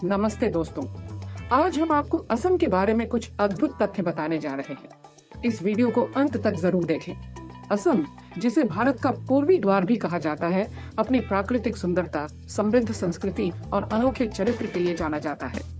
नमस्ते दोस्तों। आज हम आपको असम के बारे में कुछ अद्भुत तथ्य बताने जा रहे हैं। इस वीडियो को अंत तक जरूर देखें। असम, जिसे भारत का पूर्वी द्वार भी कहा जाता है, अपनी प्राकृतिक सुंदरता, समृद्ध संस्कृति और अनोखे चरित्र के लिए जाना जाता है।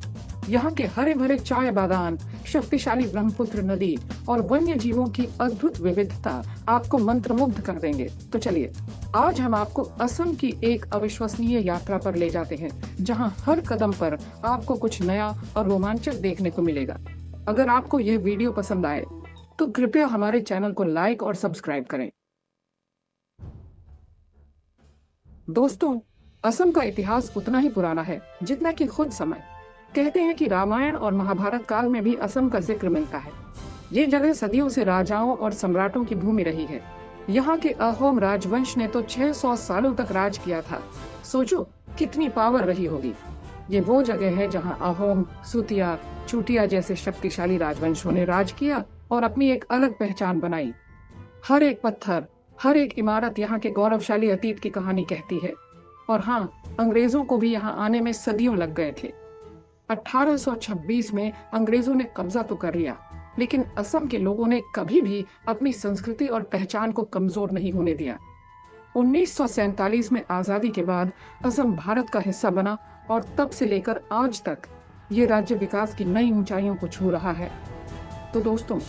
यहाँ के हरे भरे चाय बागान, शक्तिशाली ब्रह्मपुत्र नदी और वन्य जीवों की अद्भुत विविधता आपको मंत्रमुग्ध कर देंगे। तो चलिए, आज हम आपको असम की एक अविश्वसनीय यात्रा पर ले जाते हैं, जहां हर कदम पर आपको कुछ नया और रोमांचक देखने को मिलेगा। अगर आपको यह वीडियो पसंद आए तो कृपया हमारे चैनल को लाइक और सब्सक्राइब करें। दोस्तों, असम का इतिहास उतना ही पुराना है जितना कि खुद समय। कहते हैं कि रामायण और महाभारत काल में भी असम का जिक्र मिलता है। ये जगह सदियों से राजाओं और सम्राटों की भूमि रही है। यहाँ के अहोम राजवंश ने तो 600 सालों तक राज किया था। सोचो कितनी पावर रही होगी। ये वो जगह है जहाँ अहोम, सुतिया, चूटिया जैसे शक्तिशाली राजवंशों ने राज किया और अपनी एक अलग पहचान बनाई। हर एक पत्थर, हर एक इमारत यहाँ के गौरवशाली अतीत की कहानी कहती है। और हाँ, अंग्रेजों को भी यहाँ आने में सदियों लग गए थे। 1826 में अंग्रेजों ने कब्जा तो कर लिया, लेकिन असम के लोगों ने कभी भी अपनी संस्कृति और पहचान को कमजोर नहीं होने दिया। 1947 में आजादी के बाद असम भारत का हिस्सा बना और तब से लेकर आज तक ये राज्य विकास की नई ऊंचाइयों को छू रहा है। तो दोस्तों,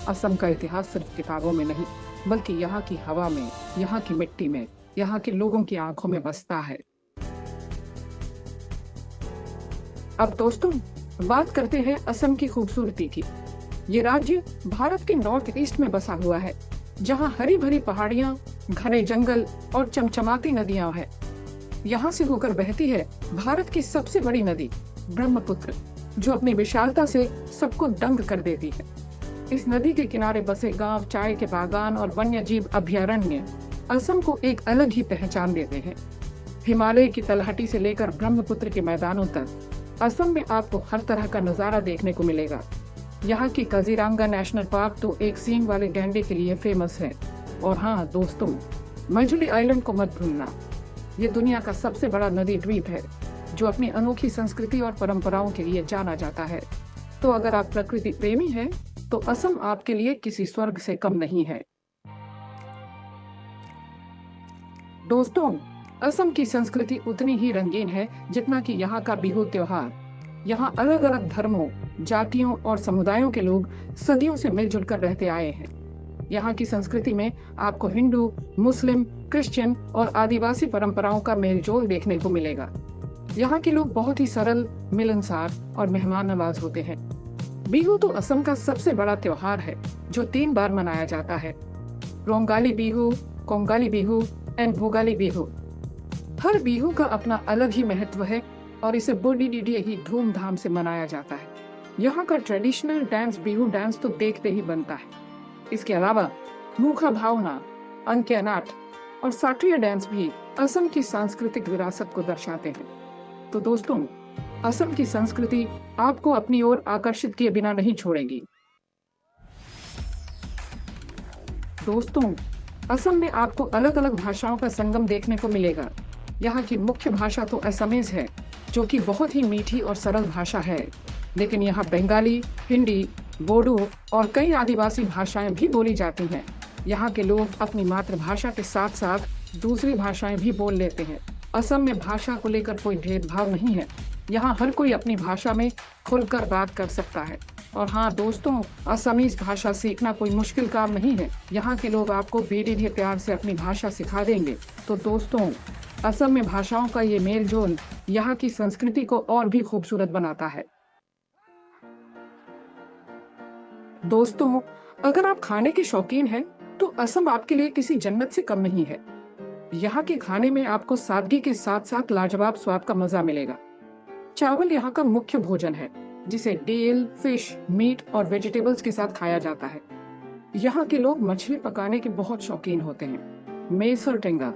असम का इतिहास सिर्फ किताबों में नहीं, बल्कि यहाँ की हवा में, यहाँ की मिट्टी में, यहाँ के लोगों की आंखों में बसता है। अब दोस्तों, बात करते हैं असम की खूबसूरती की। ये राज्य भारत के नॉर्थ ईस्ट में बसा हुआ है, जहाँ हरी भरी पहाड़ियाँ, घने जंगल और चमचमाती नदियाँ हैं। यहाँ से होकर बहती है भारत की सबसे बड़ी नदी ब्रह्मपुत्र, जो अपनी विशालता से सबको दंग कर देती है। इस नदी के किनारे बसे गांव, चाय के बागान और वन्य जीव अभयारण्य असम को एक अलग ही पहचान देते हैं। हिमालय की तलहटी से लेकर ब्रह्मपुत्र के मैदानों तक असम में आपको हर तरह का नजारा देखने को मिलेगा। यहाँ की काजीरंगा नेशनल पार्क तो एक सींग वाले गैंडे के लिए फेमस है। और हाँ दोस्तों, मजुली आइलैंड को मत भूलना। ये दुनिया का सबसे बड़ा नदी द्वीप है, जो अपनी अनोखी संस्कृति और परंपराओं के लिए जाना जाता है। तो अगर आप प्रकृति प्रेमी हैं, तो असम आपके लिए किसी स्वर्ग से कम नहीं है। दोस्तों, असम की संस्कृति उतनी ही रंगीन है जितना कि यहाँ का बिहू त्योहार। यहाँ अलग अलग धर्मों, जातियों और समुदायों के लोग सदियों से मिलजुल कर रहते आए हैं। यहाँ की संस्कृति में आपको हिंदू, मुस्लिम, क्रिश्चियन और आदिवासी परंपराओं का मेलजोल देखने को मिलेगा। यहाँ के लोग बहुत ही सरल, मिलनसार और मेहमान नवाज होते हैं। बिहू तो असम का सबसे बड़ा त्योहार है, जो 3 बार मनाया जाता है: रोंगाली बिहू, कोंगाली बिहू एंड भोगाली बिहू। हर बिहू का अपना अलग ही महत्व है और इसे बड़ी ही धूमधाम से मनाया जाता है। यहाँ का ट्रेडिशनल डांस बिहू डांस तो देखते ही बनता है। इसके अलावा मुखा भावना, अंक्य नाट और साट्रिया डांस भी असम की सांस्कृतिक विरासत को दर्शाते हैं। तो दोस्तों, असम की संस्कृति आपको अपनी ओर आकर्षित किए बिना नहीं छोड़ेगी। दोस्तों, असम में आपको अलग अलग भाषाओं का संगम देखने को मिलेगा। यहाँ की मुख्य भाषा तो असमीज है, जो कि बहुत ही मीठी और सरल भाषा है। लेकिन यहाँ बंगाली, हिंदी, बोडो और कई आदिवासी भाषाएं भी बोली जाती हैं। यहाँ के लोग अपनी मातृभाषा के साथ साथ दूसरी भाषाएं भी बोल लेते हैं। असम में भाषा को लेकर कोई भेदभाव नहीं है। यहाँ हर कोई अपनी भाषा में खुलकर बात कर सकता है। और हाँ दोस्तों, असमीज भाषा सीखना कोई मुश्किल काम नहीं है। यहाँ के लोग आपको बेहद प्यार से अपनी भाषा सिखा देंगे। तो दोस्तों, असम में भाषाओं का ये मेल जोल यहाँ की संस्कृति को और भी खूबसूरत बनाता है। दोस्तों, अगर आप खाने के शौकीन हैं, तो असम आपके लिए किसी जन्नत से कम नहीं है। यहाँ के खाने में आपको सादगी के साथ साथ लाजवाब स्वाद का मजा मिलेगा। चावल यहाँ का मुख्य भोजन है, जिसे डेल, फिश, मीट और वेजिटेबल्स के साथ खाया जाता है। यहाँ के लोग मछली पकाने के बहुत शौकीन होते हैं। मेसर टेंगा,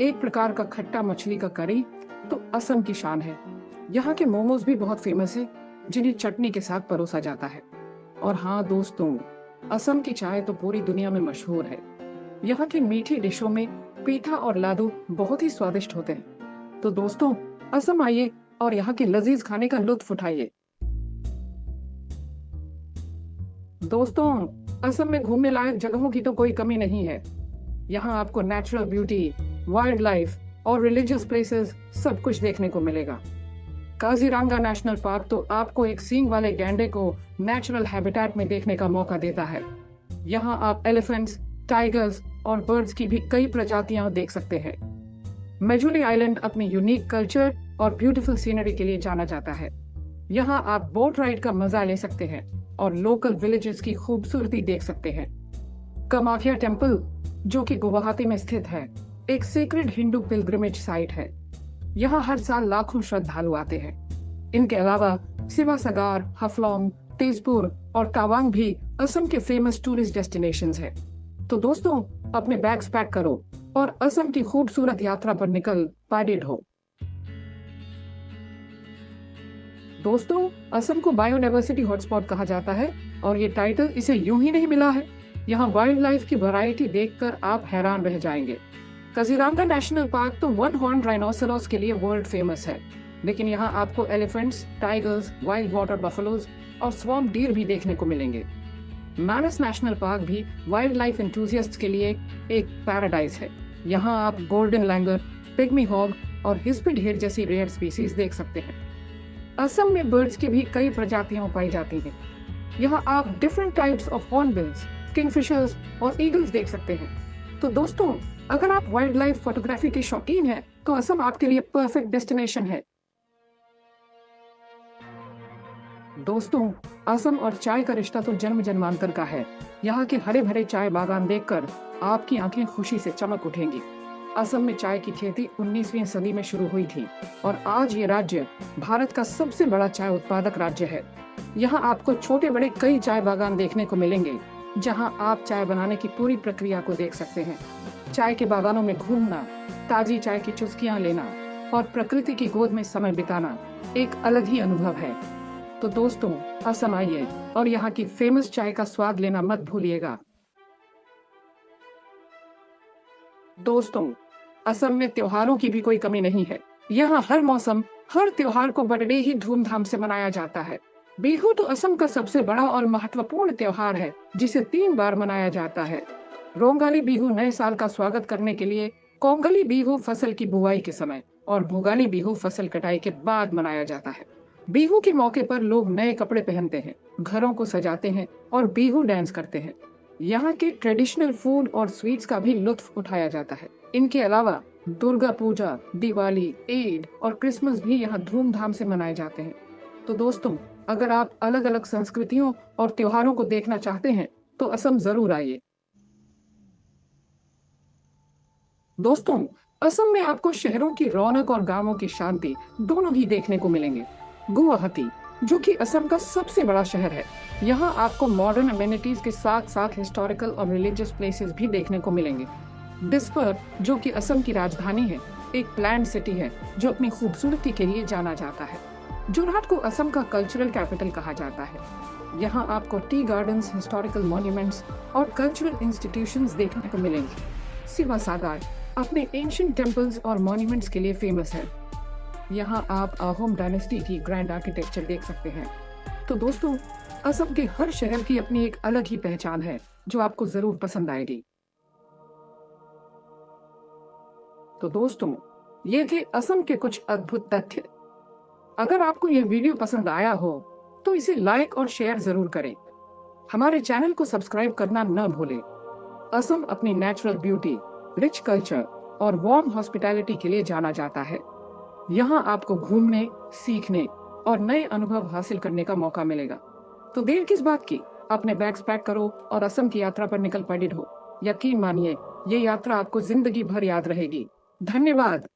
एक प्रकार का खट्टा मछली का करी, तो असम की शान है। यहाँ के मोमोज भी बहुत फेमस है, जिन्हें चटनी के साथ परोसा जाता है। और हाँ दोस्तों, असम की चाय तो पूरी दुनिया में मशहूर है। यहाँ की मीठी डिशों में पीठा और लाडू बहुत ही स्वादिष्ट होते हैं। तो दोस्तों, असम आइए और यहाँ के लजीज खाने का लुत्फ उठाइए। दोस्तों, असम में घूमने लायक जगहों की तो कोई कमी नहीं है। यहाँ आपको नेचुरल ब्यूटी, वाइल्ड लाइफ और रिलीजियस प्लेसेस सब कुछ देखने को मिलेगा। काजीरंगा नेशनल पार्क तो आपको एक सींग वाले गैंडे को नेचुरल हैबिटेट में देखने का मौका देता है। यहाँ आप एलिफेंट्स, टाइगर्स और बर्ड्स की भी कई प्रजातियां देख सकते हैं। मेजुली आइलैंड अपनी यूनिक कल्चर और ब्यूटीफुल सीनरी के लिए जाना जाता है। यहाँ आप बोट राइड का मजा ले सकते हैं और लोकल विलेजेस की खूबसूरती देख सकते हैं। कामाख्या टेम्पल, जो कि गुवाहाटी में स्थित है, एक सीक्रेट हिंदू पिलग्रिमेज साइट है। यहाँ हर साल लाखों श्रद्धालु आते हैं। इनके अलावा सिवासागार, हफलॉन्ग, तेजपुर और तवांग भी असम के फेमस टूरिस्ट डेस्टिनेशंस हैं। तो दोस्तों, अपने बैग्स पैक करो और असम की खूबसूरत यात्रा पर निकल पैडिड हो। दोस्तों, असम को बायोडायवर्सिटी हॉटस्पॉट कहा जाता है और ये टाइटल इसे यूं ही नहीं मिला है। यहाँ वाइल्ड लाइफ की वैरायटी देखकर आप हैरान रह जाएंगे। काजीरंगा नेशनल पार्क तो वन हॉर्न राइनोसेरोस के लिए वर्ल्ड फेमस है, लेकिन यहाँ आपको elephants, tigers, wild water buffaloes और स्वॉम्प डीर भी देखने को मिलेंगे। मानस नेशनल पार्क भी वाइल्ड लाइफ एंथुसियास्ट्स के लिए एक पैराडाइज है। यहाँ आप गोल्डन लैंगर, पिग्मी हॉग और हिस्पिड हेयर जैसी रेयर स्पीसीज देख सकते हैं। असम में बर्ड्स की भी कई प्रजातियां पाई जाती हैं। यहाँ आप different types of hornbills, kingfishers और ईगल्स देख सकते हैं। तो दोस्तों, अगर आप वाइल्ड लाइफ फोटोग्राफी के शौकीन हैं, तो असम आपके लिए परफेक्ट डेस्टिनेशन है। दोस्तों, असम और चाय का रिश्ता तो जन्म जन्मांतर का है। यहाँ के हरे भरे चाय बागान देखकर आपकी आंखें खुशी से चमक उठेंगी। असम में चाय की खेती 19वीं सदी में शुरू हुई थी और आज ये राज्य भारत का सबसे बड़ा चाय उत्पादक राज्य है। यहाँ आपको छोटे बड़े कई चाय बागान देखने को मिलेंगे, जहाँ आप चाय बनाने की पूरी प्रक्रिया को देख सकते हैं। चाय के बागानों में घूमना, ताजी चाय की चुस्कियां लेना और प्रकृति की गोद में समय बिताना एक अलग ही अनुभव है। तो दोस्तों, असम आइए और यहाँ की फेमस चाय का स्वाद लेना मत भूलिएगा। दोस्तों, असम में त्योहारों की भी कोई कमी नहीं है। यहाँ हर मौसम, हर त्योहार को बड़े ही धूमधाम से मनाया जाता है। बिहू तो असम का सबसे बड़ा और महत्वपूर्ण त्योहार है, जिसे 3 बार मनाया जाता है। रोंगाली बिहू नए साल का स्वागत करने के लिए, कोंगली बिहू फसल की बुआई के समय और भोगाली बिहू फसल कटाई के बाद मनाया जाता है। बिहू के मौके पर लोग नए कपड़े पहनते हैं, घरों को सजाते हैं और बिहू डांस करते हैं। यहाँ के ट्रेडिशनल फूड और स्वीट्स का भी लुत्फ उठाया जाता है। इनके अलावा दुर्गा पूजा, दिवाली, ईद और क्रिसमस भी यहाँ धूमधाम से मनाए जाते हैं। तो दोस्तों, अगर आप अलग अलग संस्कृतियों और त्योहारों को देखना चाहते हैं, तो असम जरूर आइए। दोस्तों, असम में आपको शहरों की रौनक और गांवों की शांति दोनों ही देखने को मिलेंगे। गुवाहाटी, जो कि असम का सबसे बड़ा शहर है, यहाँ आपको मॉडर्न अमेनिटीज के साथ साथ हिस्टोरिकल और रिलीजियस प्लेसेस भी देखने को मिलेंगे। डिस्पर, जो कि असम की राजधानी है, एक प्लान्ड सिटी है जो अपनी खूबसूरती के लिए जाना जाता है। जोरहाट को असम का कल्चरल कैपिटल कहा जाता है। यहाँ आपको टी गार्डन्स, हिस्टोरिकल मॉन्यूमेंट्स और कल्चरल इंस्टीट्यूशंस देखने को मिलेंगे। सिवासागार अपने एंशिएंट टेम्पल्स और मॉन्यूमेंट्स के लिए फेमस है। यहाँ आप अहोम डायनेस्टी की ग्रैंड आर्किटेक्चर देख सकते हैं। तो दोस्तों, असम के हर शहर की अपनी एक अलग ही पहचान है, जो आपको जरूर पसंद आएगी। तो दोस्तों, ये थे असम के कुछ अद्भुत तथ्य। अगर आपको यह वीडियो पसंद आया हो, तो इसे लाइक और शेयर जरूर करें। हमारे चैनल को सब्सक्राइब करना न भूलें। असम अपनी नेचुरल ब्यूटी, रिच कल्चर और वार्म हॉस्पिटैलिटी के लिए जाना जाता है। यहाँ आपको घूमने, सीखने और नए अनुभव हासिल करने का मौका मिलेगा। तो देर किस बात की, अपने बैग्स पैक करो और असम की यात्रा पर निकल पड़ो। यकीन मानिए, ये यात्रा आपको जिंदगी भर याद रहेगी। धन्यवाद।